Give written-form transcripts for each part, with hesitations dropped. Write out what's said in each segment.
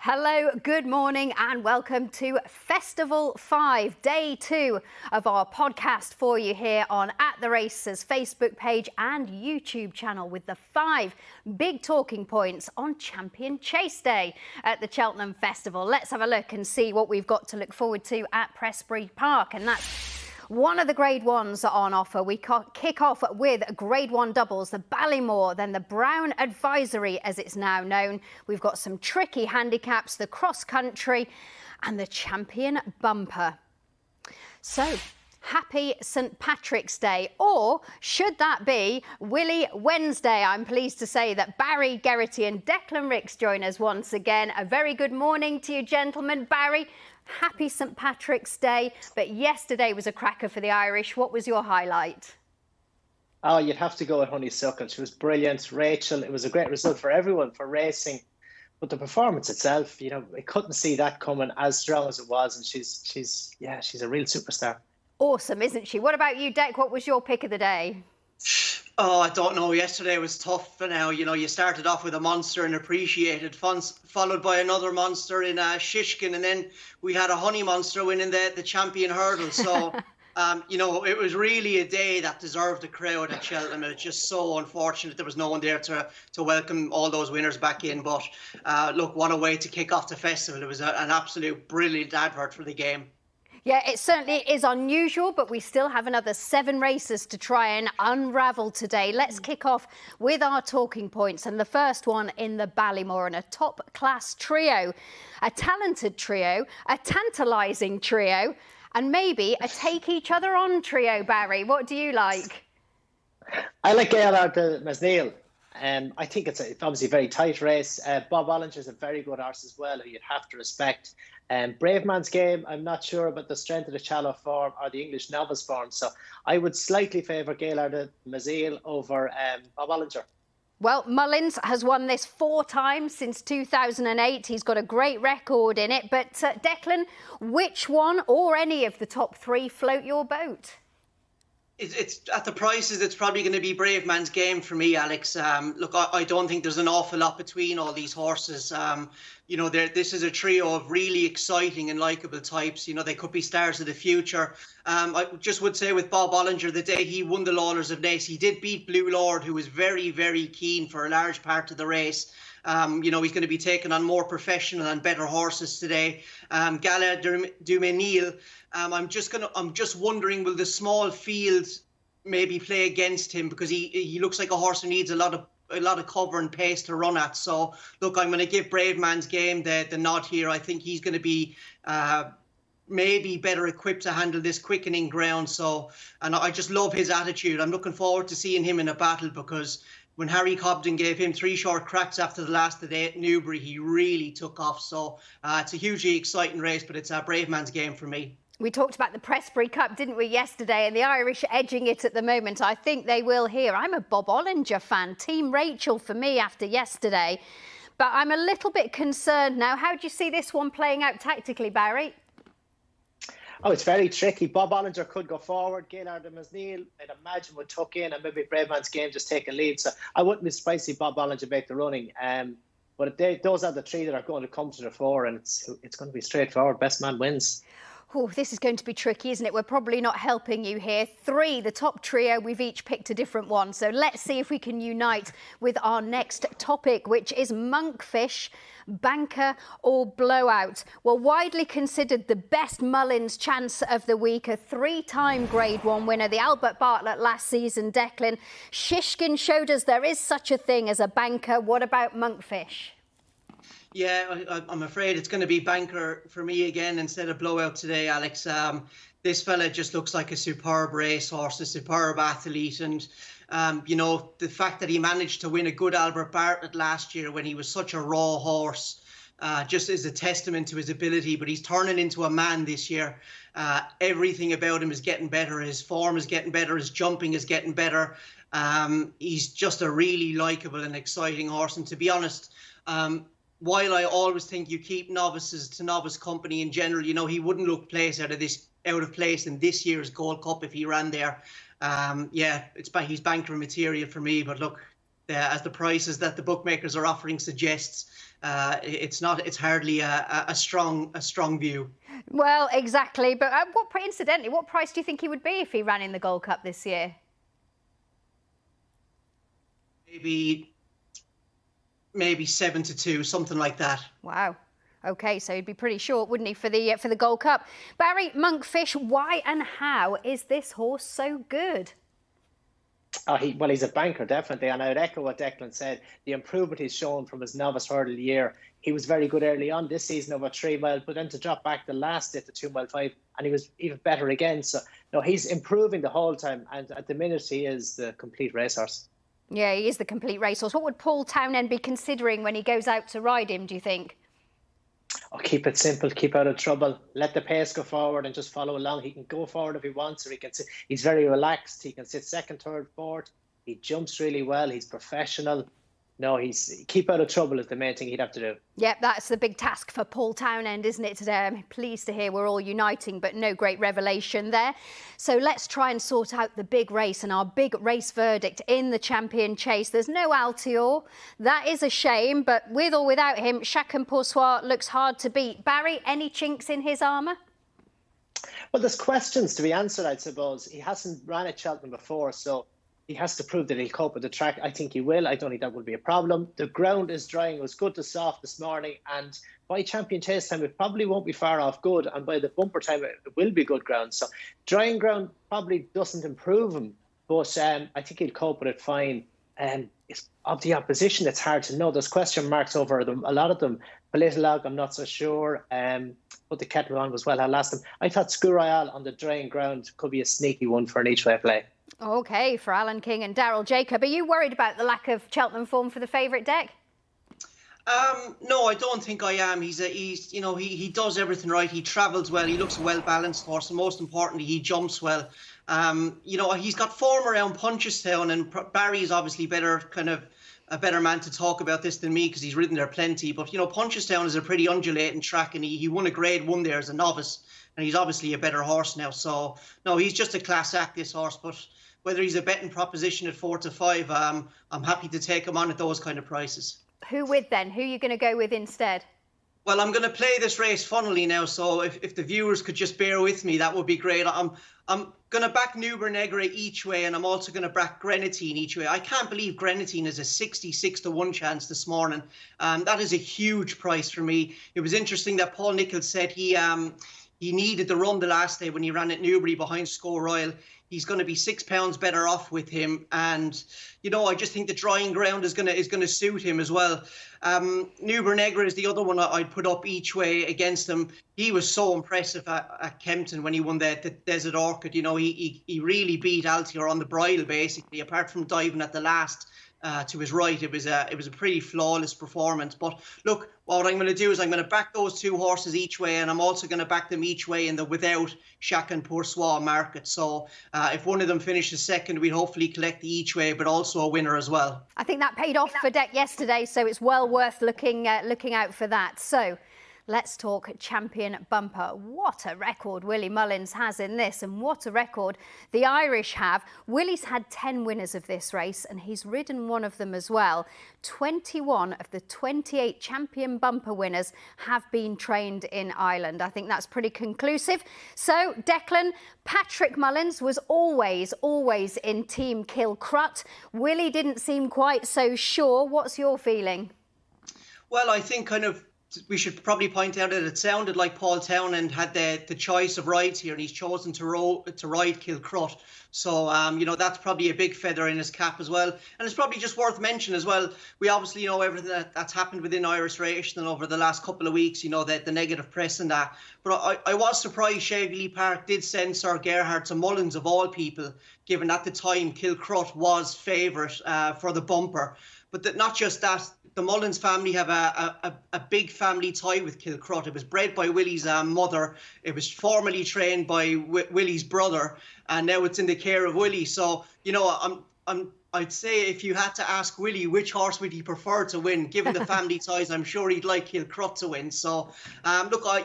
Hello, good morning and welcome to Festival 5, Day 2 of our podcast for you here on At The Race's Facebook page and YouTube channel with the 5 big talking points on Champion Chase Day at the Cheltenham Festival. Let's have a look and see what we've got to look forward to at Prestbury Park, and that's one of the Grade 1s on offer. We kick off with Grade 1 doubles, the Ballymore, then the Brown Advisory as it's now known. We've got some tricky handicaps, the cross country and the Champion Bumper. So, happy St Patrick's Day, or should that be Willy Wednesday? I'm pleased to say that Barry, Geraghty and Declan Rix join us once again. A very good morning to you, gentlemen. Barry, happy St Patrick's Day, but yesterday was a cracker for the Irish. What was your highlight? Oh, you'd have to go with Honeysuckle. She was brilliant. Rachel, it was a great result for everyone, for racing. But the performance itself, you know, I couldn't see that coming as strong as it was. And she's a real superstar. Awesome, isn't she? What about you, Dec? What was your pick of the day? Oh, I don't know. Yesterday was tough for now. You know, you started off with a monster in Appreciated, followed by another monster in Shishkin, and then we had a honey monster winning the champion hurdle. So, you know, it was really a day that deserved a crowd at Cheltenham. It was just so unfortunate there was no one there to welcome all those winners back in. But look, what a way to kick off the festival. It was an absolute brilliant advert for the game. Yeah, it certainly is unusual, but we still have another 7 races to try and unravel today. Let's kick off with our talking points, and the first one in the Ballymore, and a top-class trio, a talented trio, a tantalising trio, and maybe a take-each-other-on trio, Barry. What do you like? I like GAILLARD to mesnil. I think it's obviously a very tight race. Bob Olinger is a very good horse as well, who you'd have to respect. Brave Man's Game, I'm not sure about the strength of the shallow form or the English novice form, so I would slightly favour GAILLARD to mesnil over Bob Olinger. Well, Mullins has won this 4 times since 2008. He's got a great record in it. But Declan, which one or any of the top 3 float your boat? It's at the prices, it's probably going to be Brave Man's Game for me, Alex. Look, I don't think there's an awful lot between all these horses. You know, this is a trio of really exciting and likeable types. You know, they could be stars of the future. I just would say with Bob Olinger, the day he won the Lawners of Naas, he did beat BLOWOUT, who was very, very keen for a large part of the race. You know, he's going to be taking on more professional and better horses today. Gala du Mesnil, I'm just wondering, will the small field maybe play against him, because he looks like a horse who needs a lot of cover and pace to run at. So look, I'm going to give Brave Man's Game the nod here. I think he's going to be maybe better equipped to handle this quickening ground. So, and I just love his attitude. I'm looking forward to seeing him in a battle, because when Harry Cobden gave him 3 short cracks after the last of the day at Newbury, he really took off. So it's a hugely exciting race, but it's a Brave Man's Game for me. We talked about the Prestbury Cup, didn't we, yesterday, and the Irish edging it at the moment. I think they will here. I'm a Bob Olinger fan. Team Rachel for me after yesterday. But I'm a little bit concerned now. How do you see this one playing out tactically, Barry? Oh, it's very tricky. Bob Olinger could go forward. GAILLARD and mesnil, I'd imagine, would tuck in, and maybe Brave Man's Game just take a lead. So I wouldn't be surprised to see Bob Olinger make the running. But those are the 3 that are going to come to the fore, and it's going to be straightforward. Best man wins. Oh, this is going to be tricky, isn't it? We're probably not helping you here. 3, the top trio, we've each picked a different one. So let's see if we can unite with our next topic, which is Monkfish, Banker or Blowout. Well, widely considered the best Mullins chance of the week, a 3-time Grade 1 winner, the Albert Bartlett last season, Declan. Shishkin showed us there is such a thing as a banker. What about Monkfish? Yeah, I'm afraid it's going to be Banker for me again instead of Blowout today, Alex. This fella just looks like a superb racehorse, a superb athlete. And, you know, the fact that he managed to win a good Albert Bartlett last year when he was such a raw horse just is a testament to his ability. But he's turning into a man this year. Everything about him is getting better. His form is getting better. His jumping is getting better. He's just a really likeable and exciting horse. And to be honest, while I always think you keep novices to novice company in general, you know, he wouldn't look out of place in this year's Gold Cup if he ran there. Yeah, he's banker material for me. But look, as the prices that the bookmakers are offering suggests, it's hardly a strong view. Well, exactly. But incidentally, what price do you think he would be if he ran in the Gold Cup this year? Maybe 7-2, something like that. Wow. Okay, so he'd be pretty short, wouldn't he, for the Gold Cup? Barry, Monkfish, why and how is this horse so good? Well, he's a banker, definitely. And I would echo what Declan said. The improvement he's shown from his novice hurdle year. He was very good early on this season over 3 mile, but then to drop back the last day to 2 mile 5, and he was even better again. So, no, he's improving the whole time. And at the minute, he is the complete racehorse. Yeah, he is the complete racehorse. What would Paul Townend be considering when he goes out to ride him, do you think? Oh, keep it simple, keep out of trouble, let the pace go forward and just follow along. He can go forward if he wants, or he can sit. He's very relaxed. He can sit second, third, fourth. He jumps really well. He's professional. No, keep out of trouble is the main thing he'd have to do. Yep, that's the big task for Paul Townend, isn't it, today? I'm pleased to hear we're all uniting, but no great revelation there. So let's try and sort out the big race and our big race verdict in the Champion Chase. There's no Altior. That is a shame, but with or without him, Chacun Pour Soi looks hard to beat. Barry, any chinks in his armour? Well, there's questions to be answered, I suppose. He hasn't ran at Cheltenham before, so he has to prove that he'll cope with the track. I think he will. I don't think that will be a problem. The ground is drying. It was good to soft this morning. And by Champion Chase time, it probably won't be far off good. And by the bumper time, it will be good ground. So drying ground probably doesn't improve him. But I think he'll cope with it fine. It's of the opposition, it's hard to know. There's question marks over them. A lot of them. Belittlog, I'm not so sure. But the Kettle on was well. I last time. I thought Scu Royale on the drying ground could be a sneaky one for an each-way play. OK, for Alan King and Daryl Jacob. Are you worried about the lack of Cheltenham form for the favourite deck? No, I don't think I am. He does everything right. He travels well. He looks a well-balanced horse. And most importantly, he jumps well. He's got form around Punchestown, and Barry's obviously a better man to talk about this than me because he's ridden there plenty. But, Punchestown is a pretty undulating track, and he won a Grade 1 there as a novice. And he's obviously a better horse now. So, no, he's just a class act, this horse. But whether he's a betting proposition at 4-5, I'm happy to take him on at those kind of prices. Who with then? Who are you going to go with instead? Well, I'm going to play this race funnily now. So if the viewers could just bear with me, that would be great. I'm going to back Nuber Negre each way, and I'm also going to back Grenadine each way. I can't believe Grenadine is a 66-1 chance this morning. That is a huge price for me. It was interesting that Paul Nicholls said he needed the run the last day when he ran at Newbury behind Sco Royal. He's going to be £6 better off with him, and I just think the drying ground is going to suit him as well. Nuber Negre is the other one I'd put up each way against him. He was so impressive at Kempton when he won the Desert Orchid. He really beat Altior on the bridle basically, apart from diving at the last. To his right, it was a pretty flawless performance. But look, what I'm going to do is I'm going to back those two horses each way, and I'm also going to back them each way in the without Chacun Pour Soi market. So if one of them finishes second, we'd hopefully collect the each way, but also a winner as well. I think that paid off for Deck yesterday, so it's well worth looking out for that. So let's talk Champion Bumper. What a record Willie Mullins has in this, and what a record the Irish have. Willie's had 10 winners of this race, and he's ridden one of them as well. 21 of the 28 Champion Bumper winners have been trained in Ireland. I think that's pretty conclusive. So, Declan, Patrick Mullins was always in Team KILCRUIT. Willie didn't seem quite so sure. What's your feeling? Well, I think we should probably point out that it sounded like Paul Townend had the choice of rides here, and he's chosen to ride KILCRUIT. So, that's probably a big feather in his cap as well. And it's probably just worth mentioning as well, we obviously know everything that's happened within Irish racing over the last couple of weeks, the negative press and that. But I was surprised Shagley Park did send Sir Gerhard to Mullins of all people, given at the time KILCRUIT was favourite for the bumper. But not just that, the Mullins family have a big family tie with KILCRUIT. It was bred by Willie's mother. It was formerly trained by Willie's brother, and now it's in the care of Willie. So, I'd say if you had to ask Willie which horse would he prefer to win, given the family ties, I'm sure he'd like KILCRUIT to win. So,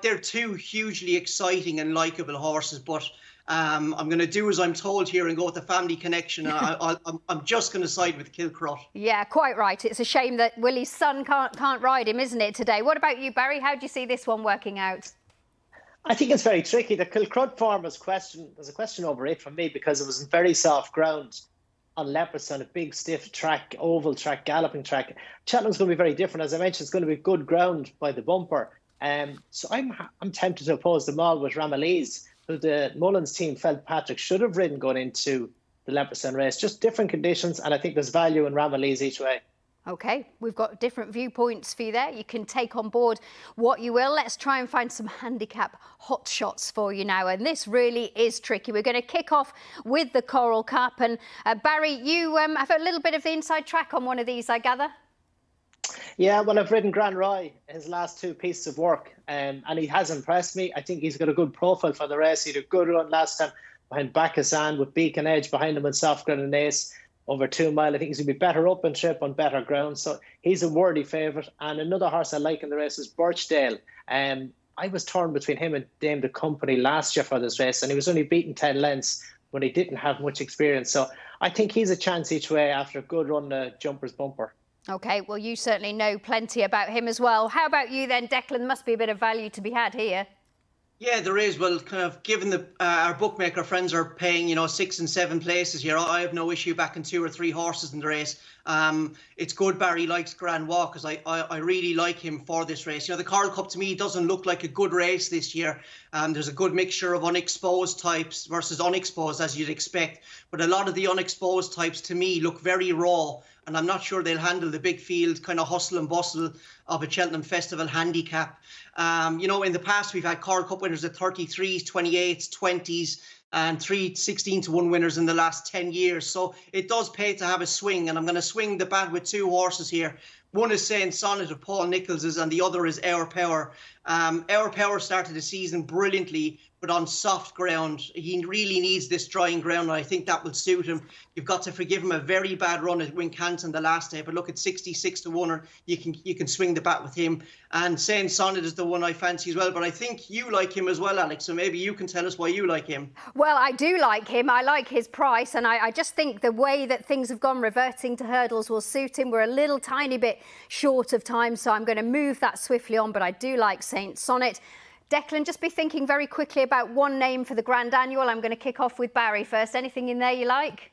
they're two hugely exciting and likeable horses, but I'm going to do as I'm told here and go with the family connection. I'm just going to side with KILCRUIT. Yeah, quite right. It's a shame that Willie's son can't ride him, isn't it, today? What about you, Barry? How do you see this one working out? I think it's very tricky. The KILCRUIT form was there's a question over it from me because it was in very soft ground on Leopardstown, a big stiff track, oval track, galloping track. Cheltenham's going to be very different. As I mentioned, it's going to be good ground by the bumper. So I'm tempted to oppose them all with Ramillies, who the Mullins team felt Patrick should have ridden going into the Leopardstown race. Just different conditions, and I think there's value in Ramillies each way. OK, we've got different viewpoints for you there. You can take on board what you will. Let's try and find some handicap hot shots for you now. And this really is tricky. We're going to kick off with the Coral Cup. And Barry, you have a little bit of the inside track on one of these, I gather. Yeah, well, I've ridden Grand Roy, his last two pieces of work, and he has impressed me. I think he's got a good profile for the race. He had a good run last time behind Bacchusson with Beacon Edge behind him in soft ground and Ace. Over 2 mile, I think he's going to be better up and trip on better ground. So he's a worthy favourite. And another horse I like in the race is Birchdale. I was torn between him and Dame the Company last year for this race, and he was only beaten 10 lengths when he didn't have much experience. So I think he's a chance each way after a good run to Jumper's Bumper. OK, well, you certainly know plenty about him as well. How about you then, Declan? Must be a bit of value to be had here. Yeah, there is. Well, kind of given the our bookmaker friends are paying, 6 and 7 places here, I have no issue backing 2 or 3 horses in the race. It's good Barry likes Grand Walk because I really like him for this race. The Coral Cup to me doesn't look like a good race this year. There's a good mixture of unexposed types versus unexposed, as you'd expect. But a lot of the unexposed types to me look very raw. And I'm not sure they'll handle the big field kind of hustle and bustle of a Cheltenham Festival handicap. In the past, we've had Coral Cup winners at 33s, 28s, 20s, and 3 16-to-1 winners in the last 10 years. So it does pay to have a swing. And I'm going to swing the bat with 2 horses here. One is Saint Sonnet of Paul Nichols's, and the other is Our Power. Our Power started the season brilliantly, but on soft ground. He really needs this drying ground, and I think that will suit him. You've got to forgive him a very bad run at Wincanton the last day, but look at 66-to-1, or you can swing the bat with him. And Saint Sonnet is the one I fancy as well, but I think you like him as well, Alex, so maybe you can tell us why you like him. Well, I do like him. I like his price, and I just think the way that things have gone reverting to hurdles will suit him. We're a little tiny bit short of time, so I'm going to move that swiftly on, but I do like Saint Sonnet. Declan, just be thinking very quickly about one name for the Grand Annual. I'm going to kick off with Barry first. Anything in there you like?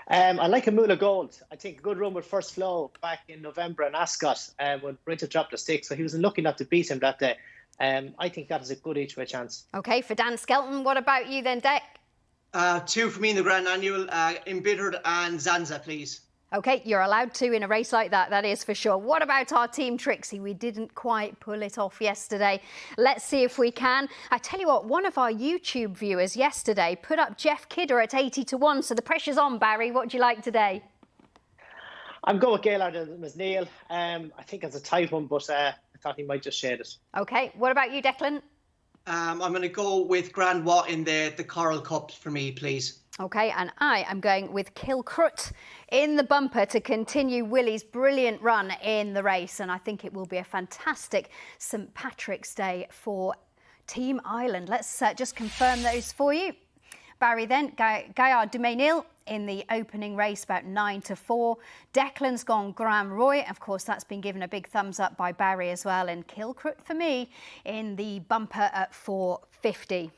I like Amula Gold. I think a good run with First Flow back in November in Ascot when Brinton dropped the stick, so he was unlucky not to beat him that day. I think that is a good each way chance. OK, for Dan Skelton, what about you then, Dec? 2 for me in the Grand Annual, Embittered and Zanza, please. OK, you're allowed 2 in a race like that, that is for sure. What about our team, Trixie? We didn't quite pull it off yesterday. Let's see if we can. I tell you what, one of our YouTube viewers yesterday put up Jeff Kidder at 80-to-1, so the pressure's on, Barry. What do you like today? I'm going with Gaillard and mesnil. I think it's a tight one, but I thought he might just shade it. OK, what about you, Declan? I'm going to go with Grand Watt in the Coral Cup for me, please. OK, and I am going with KILCRUIT in the bumper to continue Willie's brilliant run in the race. And I think it will be a fantastic St Patrick's Day for Team Ireland. Let's just confirm those for you. Barry then, Gaillard and Declan in the opening race, about 9-4. Declan's gone Grand Roy. Of course, that's been given a big thumbs up by Barry as well. And KILCRUIT for me in the bumper at 4.50.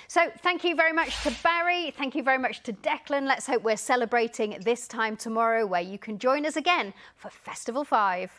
So thank you very much to Barry. Thank you very much to Declan. Let's hope we're celebrating this time tomorrow, where you can join us again for Festival 5.